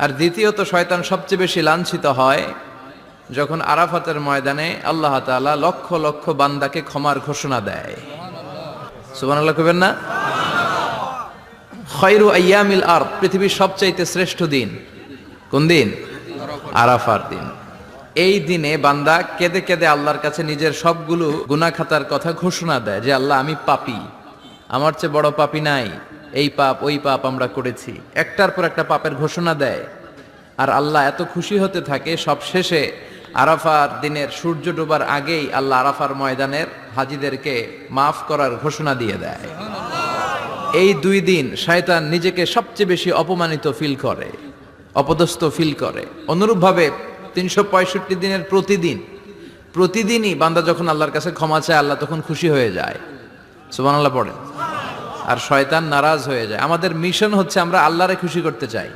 আর দ্বিতীয়ত শয়তান সবচেয়ে বেশি লাঞ্ছিত হয় যখন আরাফাতের ময়দানে আল্লাহ তাআলা লক্ষ লক্ষ বান্দাকে ক্ষমার ঘোষণা দেয়। সুবহানাল্লাহ কইবেন না? খায়রু আইয়ামিল আরদ, পৃথিবীর সবচাইতে শ্রেষ্ঠ দিন কোন দিন? আরাফার দিন। এই দিনে বান্দা কেঁদে কেঁদে আল্লাহর কাছে নিজের সবগুলো গুনাহ খাতার কথা ঘোষণা দেয় যে আল্লাহ আমি পাপী, আমার চেয়ে বড় পাপী নাই, এই পাপ ওই পাপ আমরা করেছি, একটার পর একটা পাপের ঘোষণা দেয়। আর আল্লাহ এত খুশি হতে থাকে, সব শেষে আরাফার দিনের সূর্য ডোবার আগেই আল্লাহ আরাফার ময়দানের হাজীদেরকে মাফ করার ঘোষণা দিয়ে দেয়। এই দুই দিন শয়তান নিজেকে সবচেয়ে বেশি অপমানিত ফিল করে, অপদস্থ ফিল করে। অনুরূপভাবে 365 দিনের প্রতিদিনই বান্দা যখন আল্লাহর কাছে ক্ষমা চায় আল্লাহ তখন খুশি হয়ে যায়। সুবহানাল্লাহ পড়েন। আর শয়তান নারাজ হয়ে যায়। আমাদের মিশন হচ্ছে আমরা আল্লাহরে খুশি করতে চাই।